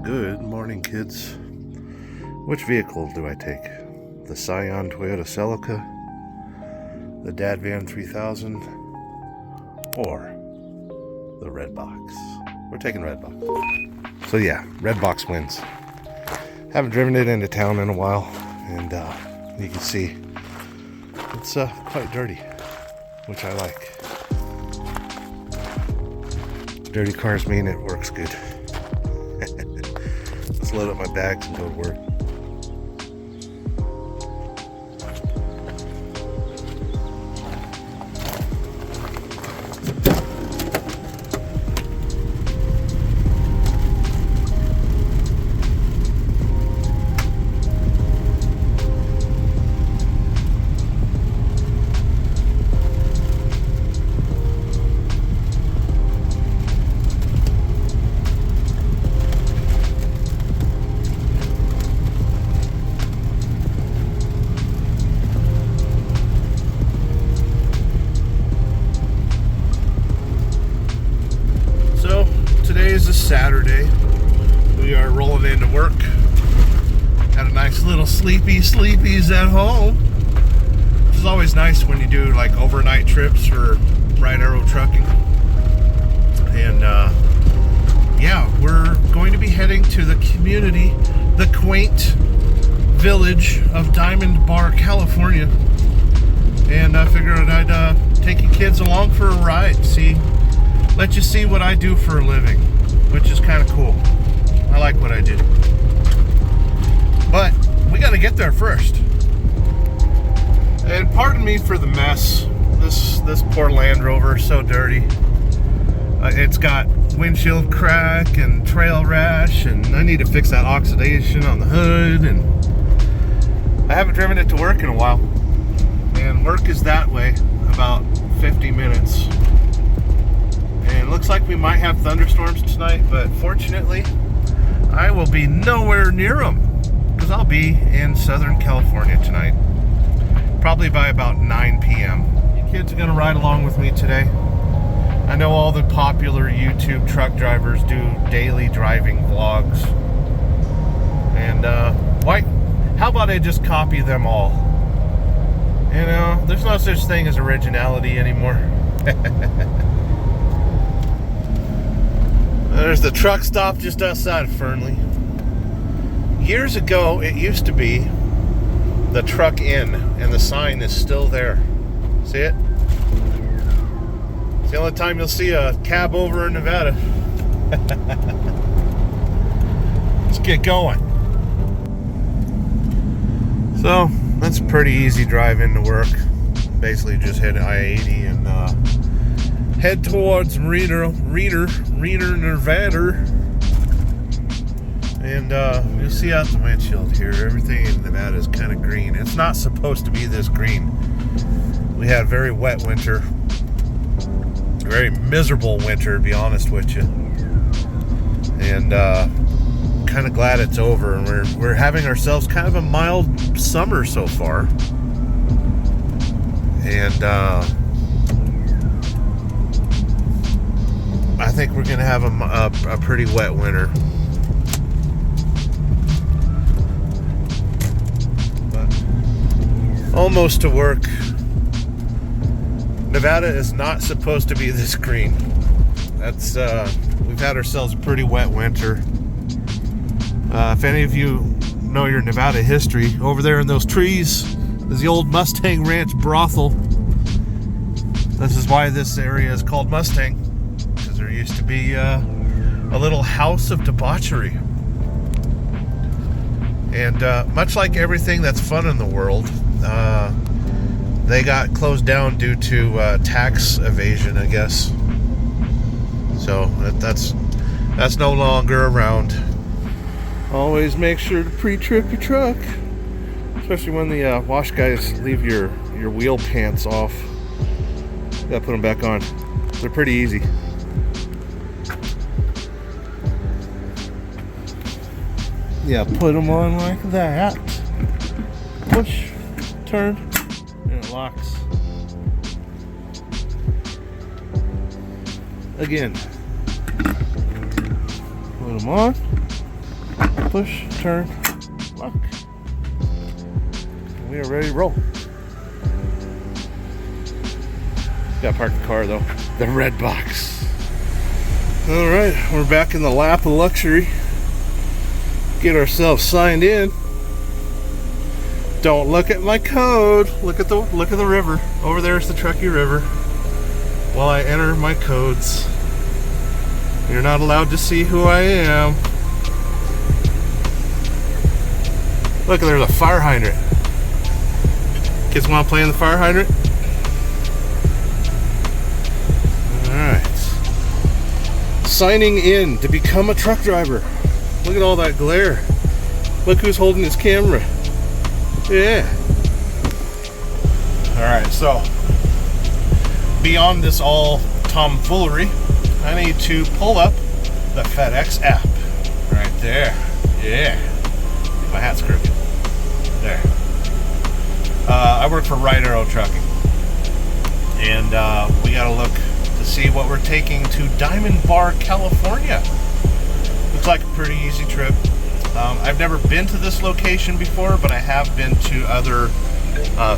Good morning, kids. Which vehicle do I take? The Scion Toyota Celica, the Dad Van 3000, or the Red Box? We're taking Red Box. So yeah, Red Box wins. Haven't driven it into town in a while, and you can see it's quite dirty, which I like. Dirty cars mean it works good. Let's load up my bags and go to work. Today's a Saturday. We are rolling into work. Had a nice little sleepies at home. Which is always nice when you do like overnight trips for Bright Arrow Trucking. And yeah, we're going to be heading to the community, the quaint village of Diamond Bar, California. And I figured I'd take you kids along for a ride. Let you see what I do for a living, which is kind of cool. I like what I do. But we got to get there first. And pardon me for the mess. This poor Land Rover is so dirty. It's got windshield crack and trail rash, and I need to fix that oxidation on the hood. And I haven't driven it to work in a while. And work is that way, about 50 minutes. And it looks like we might have thunderstorms tonight, but fortunately, I will be nowhere near them because I'll be in Southern California tonight, probably by about 9 p.m. You kids are going to ride along with me today. I know all the popular YouTube truck drivers do daily driving vlogs. And how about I just copy them all? You know, there's no such thing as originality anymore. There's the truck stop just outside of Fernley. Years ago, it used to be the Truck Inn, and the sign is still there. See it? It's the only time you'll see a cab over in Nevada. Let's get going. So, that's a pretty easy drive into work. Basically just hit I-80 and head towards Reno, Nevada. And you'll see out the windshield here, everything in Nevada is kind of green. It's not supposed to be this green. We had a very wet winter. A very miserable winter, to be honest with you. And kind of glad it's over. And we're having ourselves kind of a mild summer so far. And I think we're going to have a pretty wet winter. But almost to work. Nevada is not supposed to be this green. That's we've had ourselves a pretty wet winter. If any of you know your Nevada history, over there in those trees is the old Mustang Ranch brothel. This is why this area is called Mustang. There used to be a little house of debauchery. And much like everything that's fun in the world, they got closed down due to tax evasion, I guess. So that's no longer around. Always make sure to pre-trip your truck, especially when the wash guys leave your wheel pants off. You gotta put them back on. They're pretty easy. Yeah, put them on like that. Push, turn, and it locks. Again, put them on, push, turn, lock. We are ready to roll. Gotta park the car though. The red box. Alright, we're back in the lap of luxury. Get ourselves signed in. Don't look at my code. Look at the river. Over there's the Truckee River. While I enter my codes. You're not allowed to see who I am. Look, there's a fire hydrant. Kids want to play in the fire hydrant? Alright. Signing in to become a truck driver. Look at all that glare. Look who's holding his camera. Yeah. Alright, so beyond this all tomfoolery, I need to pull up the FedEx app. Right there. Yeah. My hat's crooked. There. I work for Right Arrow Trucking. And we gotta look to see what we're taking to Diamond Bar, California. Looks like a pretty easy trip. I've never been to this location before, but I have been to other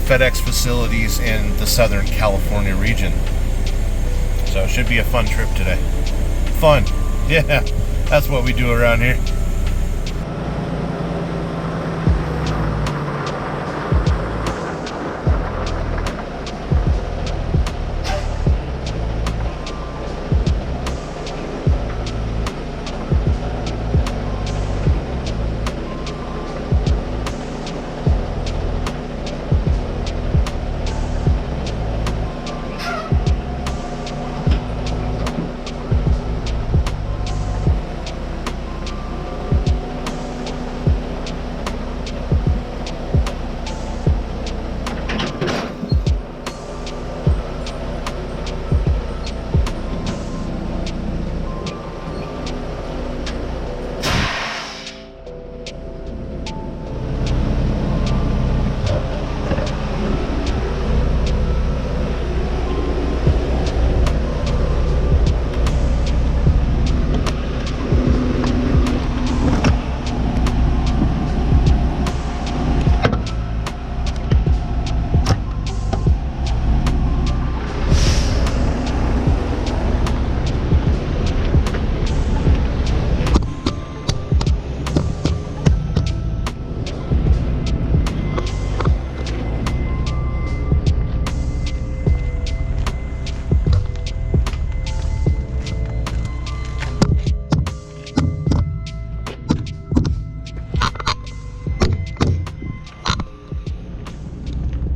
FedEx facilities in the Southern California region. So it should be a fun trip today. Fun. Yeah, that's what we do around here.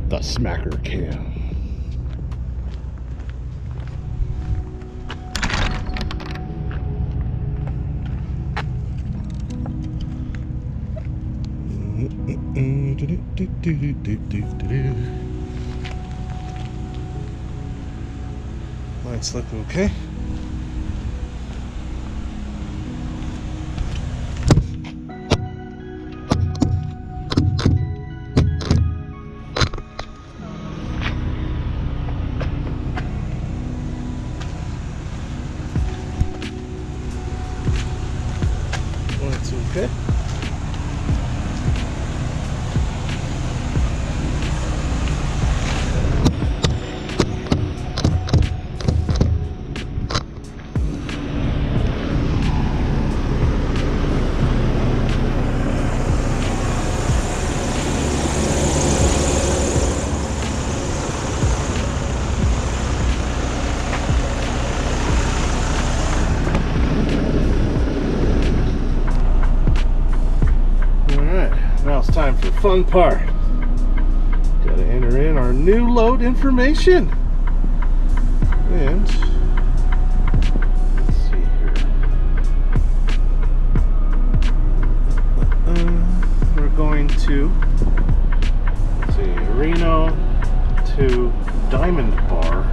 The smacker cam. Lights look okay. Lights okay. Now it's time for the fun part. Gotta enter in our new load information. And let's see here. We're going to, let's see, Reno to Diamond Bar,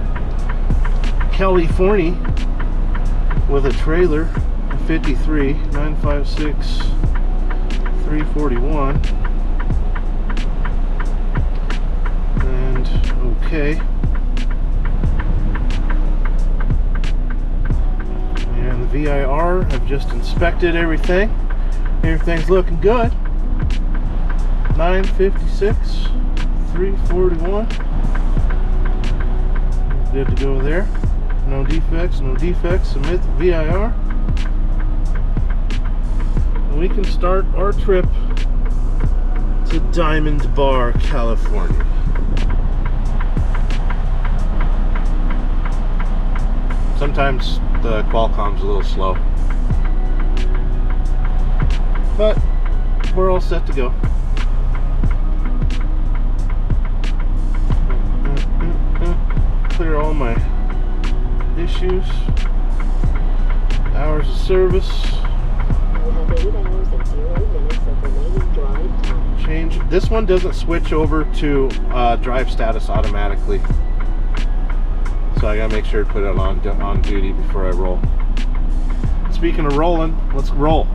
California, with a trailer, 53 956 341. And okay. And the VIR, I've just inspected everything. Everything's looking good. 956, 341. Good to go there. No defects, no defects. Submit the VIR. And we can start our trip to Diamond Bar, California. Sometimes the Qualcomm's a little slow, but we're all set to go. Clear all my issues. Hours of service. You have 8 hours and 0 minutes of remaining drive time. Change. This one doesn't switch over to drive status automatically, so I gotta make sure to put it on duty before I roll. Speaking of rolling, let's roll.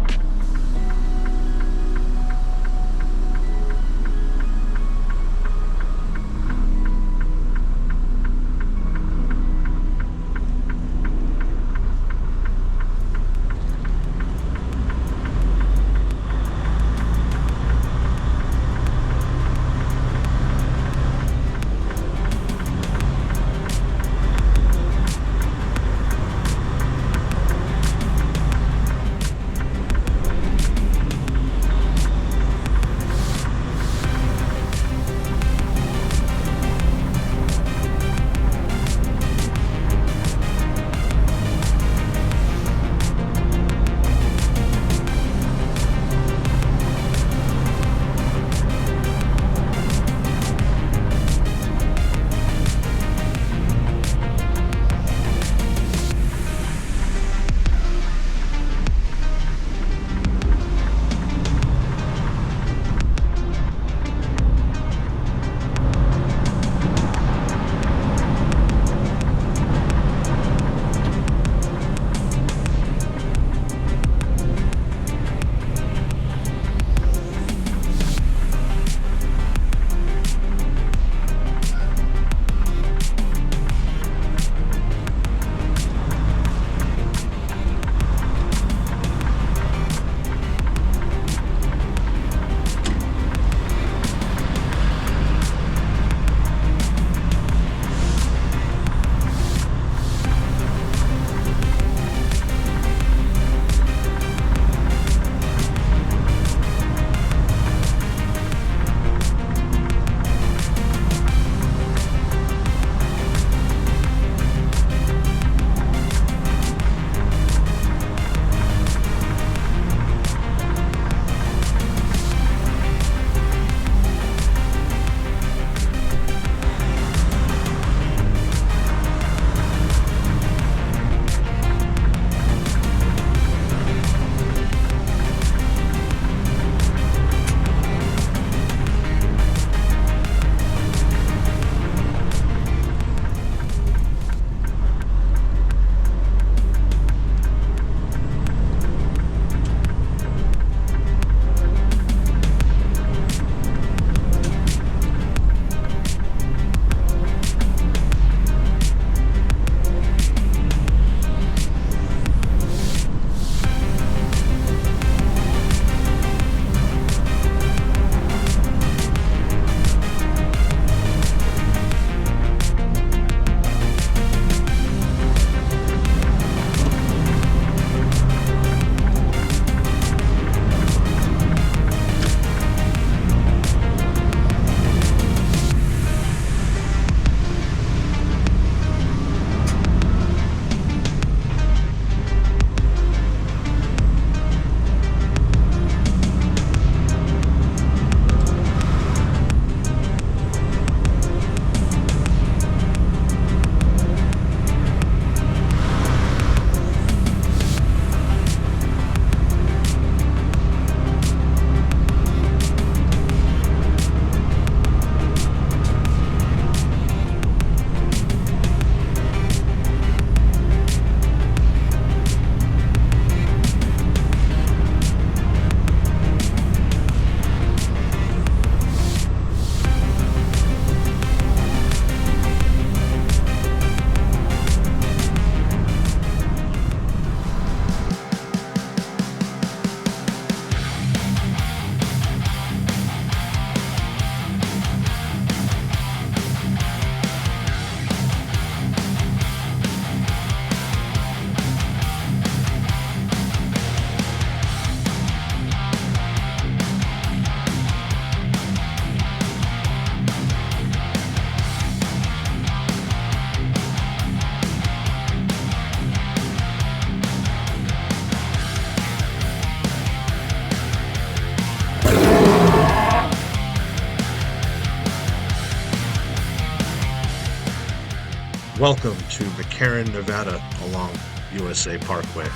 Welcome to McCarran, Nevada along USA Parkway.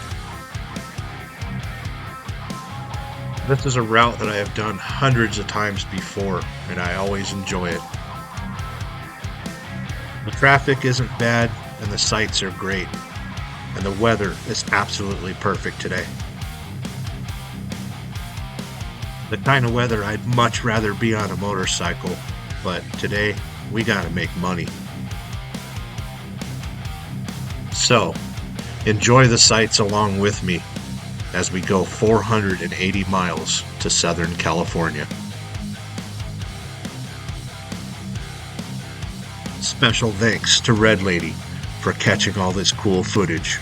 This is a route that I have done hundreds of times before, and I always enjoy it. The traffic isn't bad, and the sights are great, and the weather is absolutely perfect today. The kind of weather I'd much rather be on a motorcycle, but today we gotta make money. So, enjoy the sights along with me as we go 480 miles to Southern California. Special thanks to Red Lady for catching all this cool footage.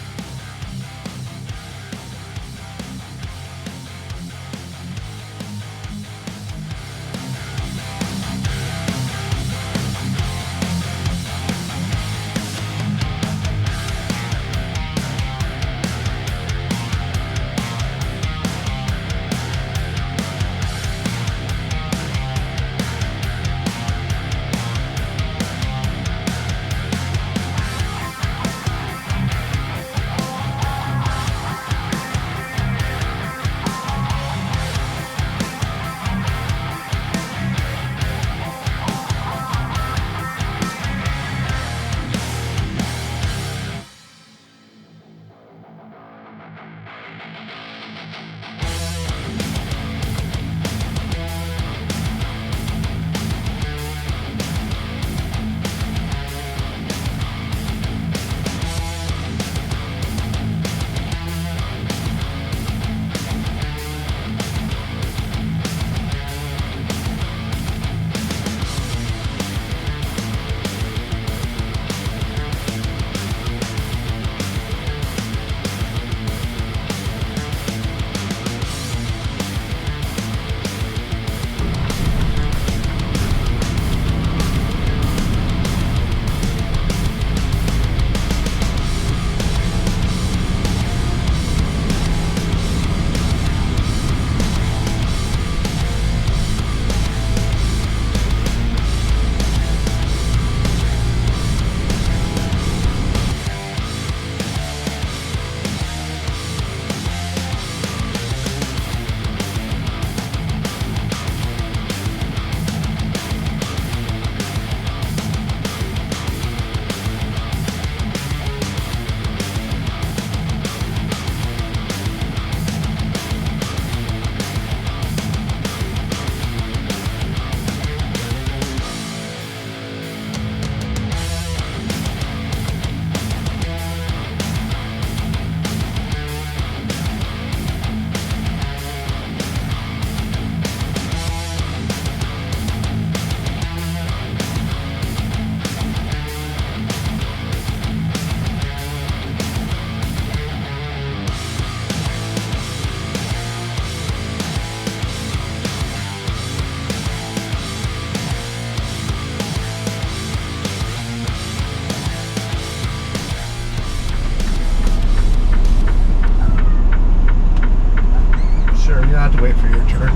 Have to wait for your turn.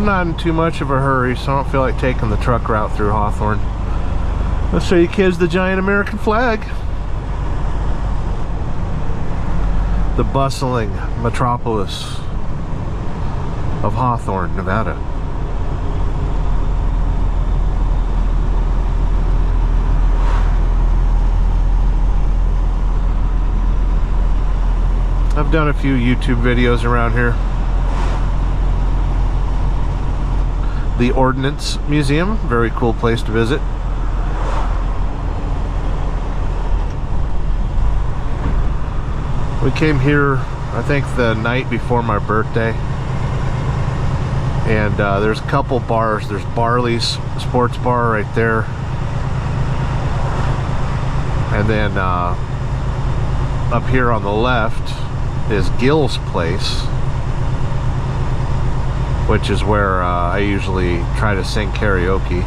I'm not in too much of a hurry, so I don't feel like taking the truck route through Hawthorne. Let's show you kids the giant American flag. The bustling metropolis of Hawthorne, Nevada. I've done a few YouTube videos around here. The Ordnance Museum, very cool place to visit. We came here, I think, the night before my birthday. And there's a couple bars. There's Barley's Sports Bar right there. And then up here on the left is Gill's Place, which is where I usually try to sing karaoke.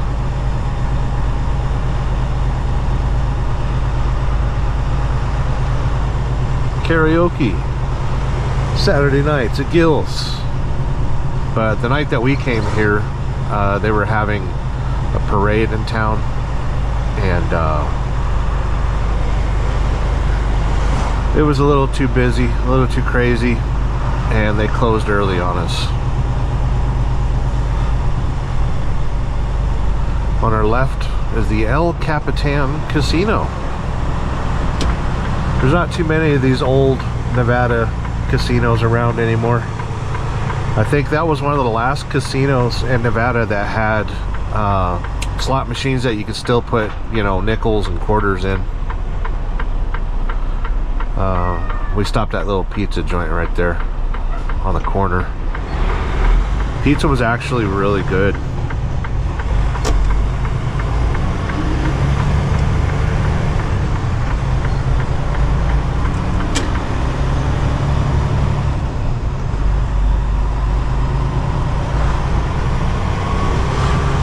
Karaoke Saturday nights at Gill's. But the night that we came here, they were having a parade in town, and it was a little too busy, a little too crazy, and they closed early on us. On our left is the El Capitan Casino. There's not too many of these old Nevada casinos around anymore. I think that was one of the last casinos in Nevada that had slot machines that you could still put, you know, nickels and quarters in. We stopped at that little pizza joint right there on the corner. Pizza was actually really good.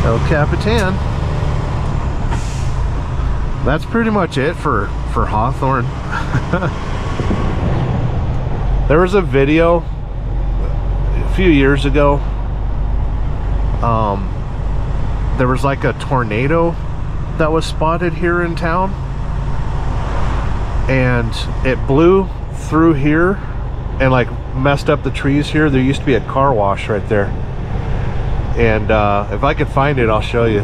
El Capitan. That's pretty much it for Hawthorne. There was a video a few years ago. There was like a tornado that was spotted here in town, and it blew through here and like messed up the trees here. There used to be a car wash right there. And if I could find it, I'll show you.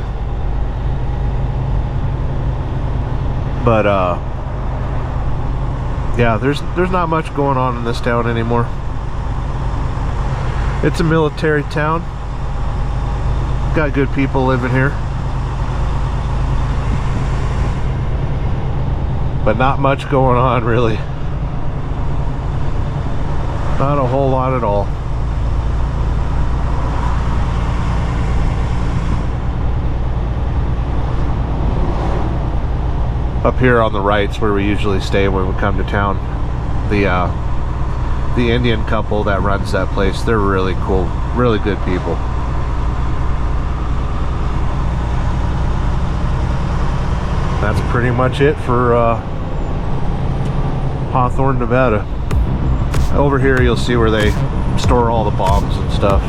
But yeah, there's not much going on in this town anymore. It's a military town. Got good people living here, but not much going on really. Not a whole lot at all. Up here on the right's where we usually stay when we come to town. The Indian couple that runs that place, they're really cool, really good people. That's pretty much it for Hawthorne, Nevada. Over here you'll see where they store all the bombs and stuff.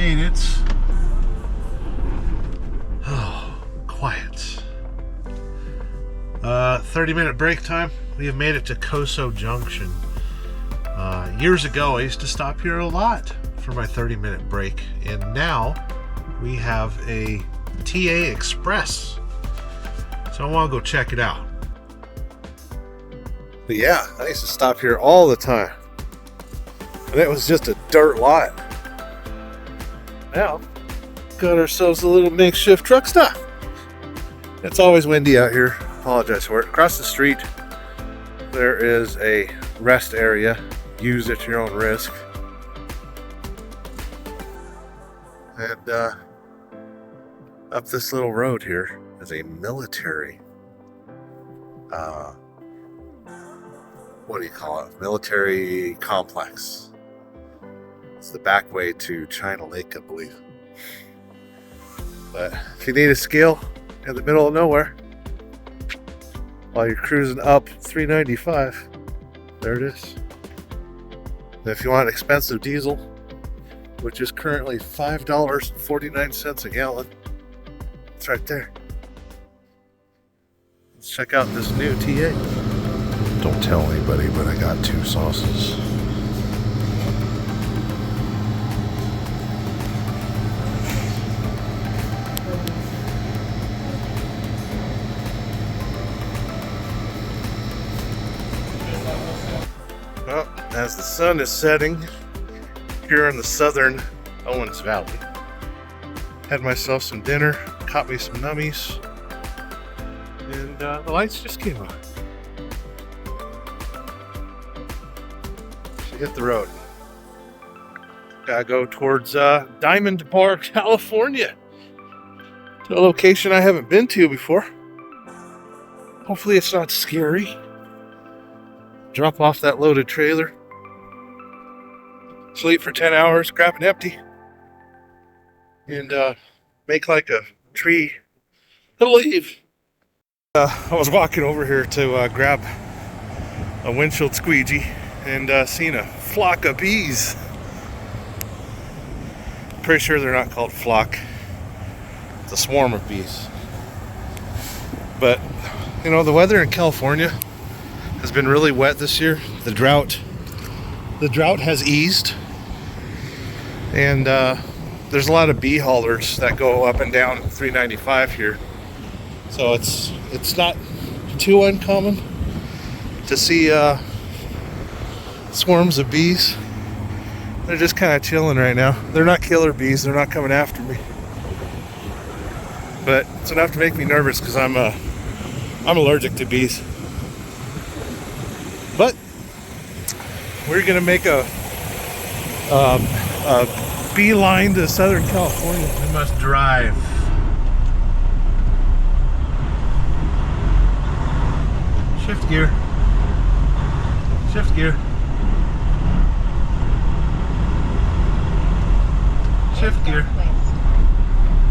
made it. Oh, quiet. 30-minute break time. We have made it to Coso Junction. Years ago, I used to stop here a lot for my 30-minute break, and now we have a TA Express. So I want to go check it out. But yeah, I used to stop here all the time. And it was just a dirt lot. Now, got ourselves a little makeshift truck stop. It's always windy out here. Apologize for it. Across the street, there is a rest area. Use at your own risk. And up this little road here is a military, what do you call it? Military complex. It's the back way to China Lake, I believe. But if you need a scale in the middle of nowhere while you're cruising up 395, there it is. And if you want expensive diesel, which is currently $5.49 a gallon, it's right there. Let's check out this new TA. Don't tell anybody, but I got 2 sauces. Well, as the sun is setting here in the southern Owens Valley, had myself some dinner, caught me some nummies, and the lights just came on. So hit the road. Gotta go towards Diamond Bar, California, to a location I haven't been to before. Hopefully it's not scary. Drop off that loaded trailer, sleep for 10 hours, grab an empty, and make like a tree and leave. I was walking over here to grab a windshield squeegee and seen a flock of bees. Pretty sure they're not called flock. It's a swarm of bees. But, you know, the weather in California has been really wet this year. The drought has eased, and there's a lot of bee haulers that go up and down 395 here. So it's not too uncommon to see swarms of bees. They're just kind of chilling right now. They're not killer bees. They're not coming after me, but it's enough to make me nervous because I'm allergic to bees. But we're gonna make a beeline to Southern California. We must drive. Shift gear. Shift gear. Shift gear.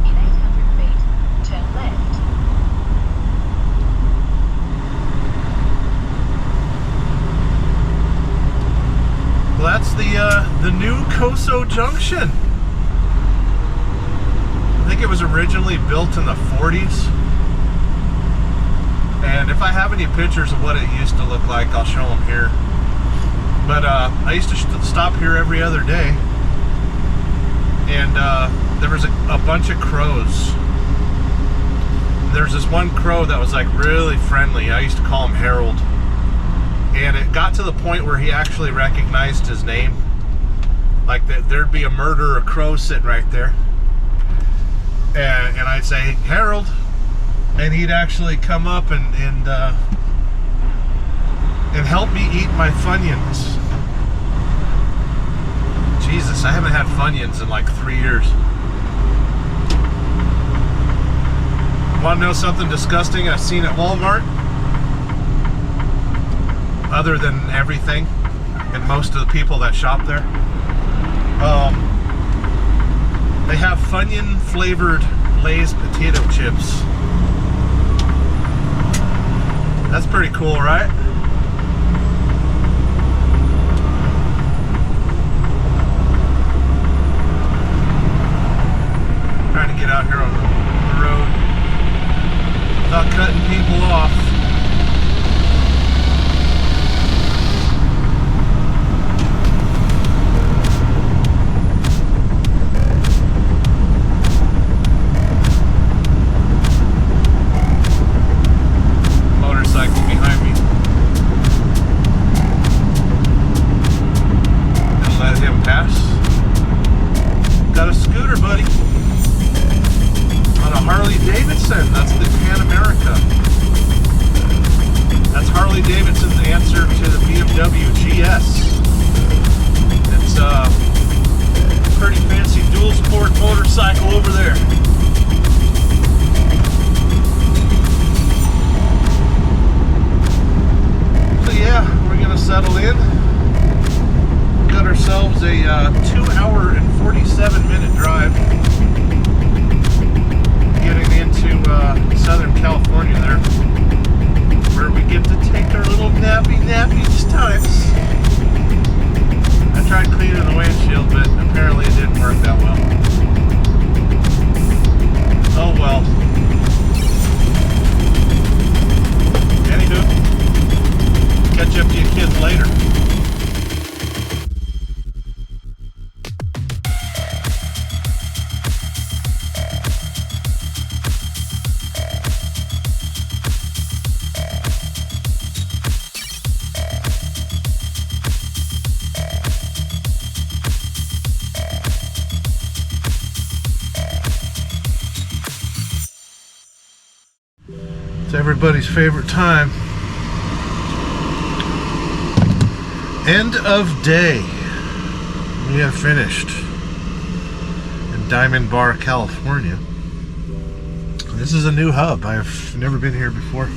In 800 feet, turn left. Well, that's the new Coso Junction. I think it was originally built in the 40s. And if I have any pictures of what it used to look like, I'll show them here. But I used to stop here every other day. And there was a bunch of crows. There's this one crow that was like really friendly. I used to call him Harold. And it got to the point where he actually recognized his name. Like there'd be a murderer crow sitting right there. And I'd say, Harold. And he'd actually come up and help me eat my Funyuns. Jesus, I haven't had Funyuns in like 3 years. Want to know something disgusting I've seen at Walmart? Other than everything and most of the people that shop there, they have Funyun flavored Lay's potato chips. That's pretty cool, right? pull off. Motorcycle behind me. Gonna let him pass. Got a scooter, buddy. On a Harley Davidson. That's the Pan America. That's Harley Davidson's answer to the BMW GS. It's a pretty fancy dual sport motorcycle over there. So yeah, we're gonna settle in. Got ourselves a 2-hour and 47-minute drive getting into Southern California there, where we get to take our little nappy times. I tried cleaning the windshield, but apparently it didn't work that well. Oh well. Anywho, catch up to you kids later. It's everybody's favorite time. End of day. We have finished in Diamond Bar, California. This is a new hub. I've never been here before.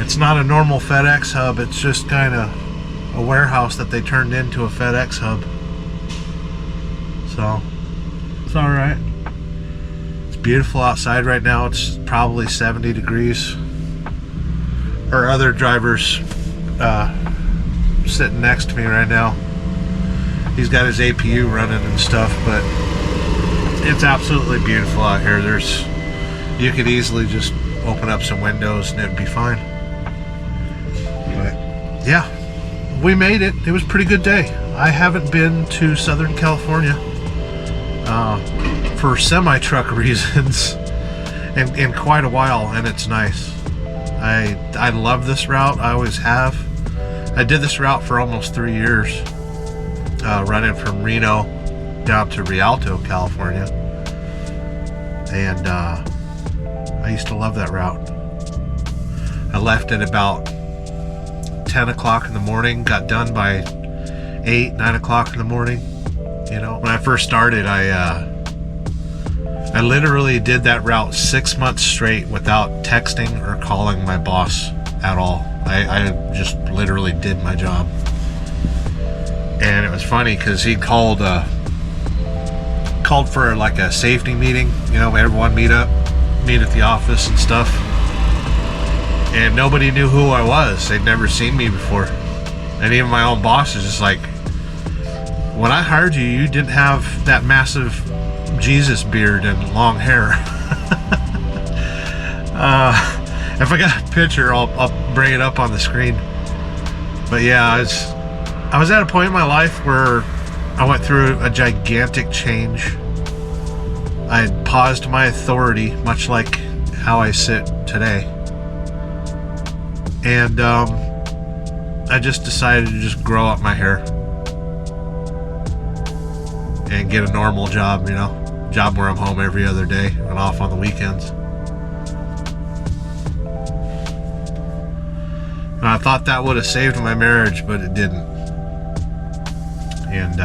It's not a normal FedEx hub. It's just kind of a warehouse that they turned into a FedEx hub. So, it's alright. Beautiful outside right now. It's probably 70 degrees. Our other driver's sitting next to me right now. He's got his APU running and stuff, but it's absolutely beautiful out here. You could easily just open up some windows and it'd be fine. But yeah, we made it. It was a pretty good day. I haven't been to Southern California for semi-truck reasons in quite a while, and it's nice. I love this route. I always have. I did this route for almost 3 years, running from Reno down to Rialto, California, and I used to love that route. I left at about 10 o'clock in the morning, got done by 8, 9 o'clock in the morning. You know, when I first started, I literally did that route 6 months straight without texting or calling my boss at all. I just literally did my job. And it was funny because he called for like a safety meeting, you know, everyone meet at the office and stuff. And nobody knew who I was. They'd never seen me before. And even my own boss is just like, when I hired you, you didn't have that massive Jesus beard and long hair. If I got a picture, I'll bring it up on the screen. But yeah, I was at a point in my life where I went through a gigantic change. I had paused my authority, much like how I sit today. And I just decided to just grow up my hair and get a normal job, you know, job where I'm home every other day and off on the weekends. And I thought that would have saved my marriage, but it didn't. And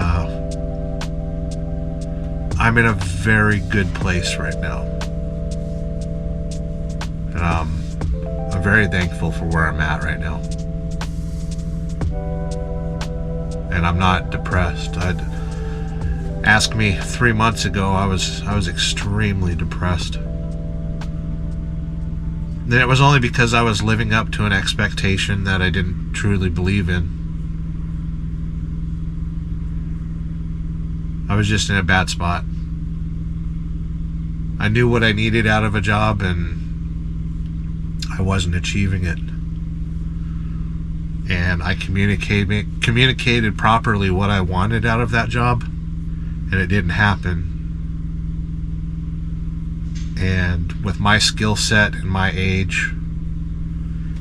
I'm in a very good place right now. And I'm very thankful for where I'm at right now. And I'm not depressed. Ask me 3 months ago, I was extremely depressed. And it was only because I was living up to an expectation that I didn't truly believe in. I was just in a bad spot. I knew what I needed out of a job, and I wasn't achieving it. And I communicated properly what I wanted out of that job, and it didn't happen. And with my skill set and my age,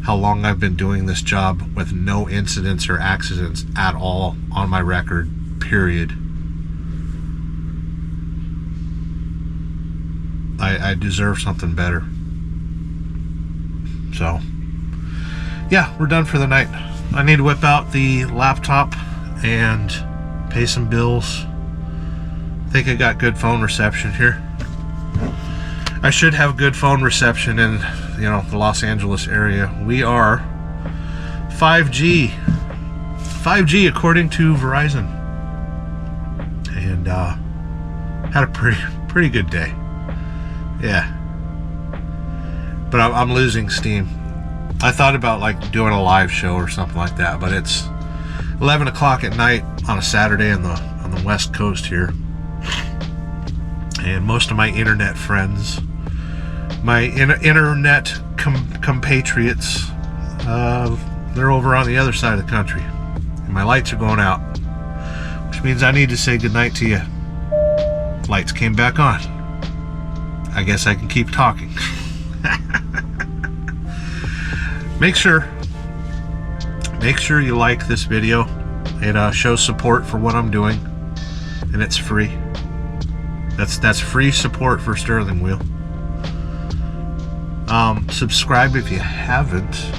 how long I've been doing this job with no incidents or accidents at all on my record, period, I deserve something better. So yeah, we're done for the night. I need to whip out the laptop and pay some bills. I think I got good phone reception here. I should have good phone reception in, you know, the Los Angeles area. We are 5G according to Verizon, and had a pretty good day. Yeah, but I'm losing steam. I thought about like doing a live show or something like that, but it's 11 o'clock at night on a Saturday on the West Coast here, and most of my internet friends, my internet compatriots, they're over on the other side of the country, and my lights are going out, which means I need to say goodnight to you. Lights came back on. I guess I can keep talking. Make sure you like this video. It shows support for what I'm doing, and it's free. That's free support for Sterling Wheel. Subscribe if you haven't,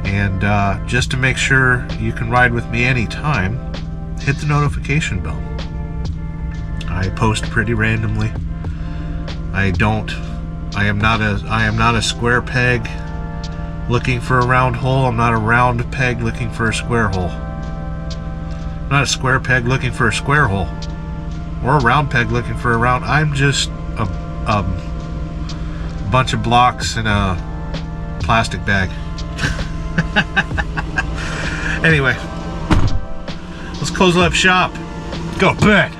and just to make sure you can ride with me anytime, hit the notification bell. I post pretty randomly. I am not a square peg looking for a round hole. I'm not a round peg looking for a square hole. I'm not a square peg looking for a square hole, or a round peg looking for a round. I'm just a bunch of blocks in a plastic bag. Anyway, let's close up shop. Go to bed.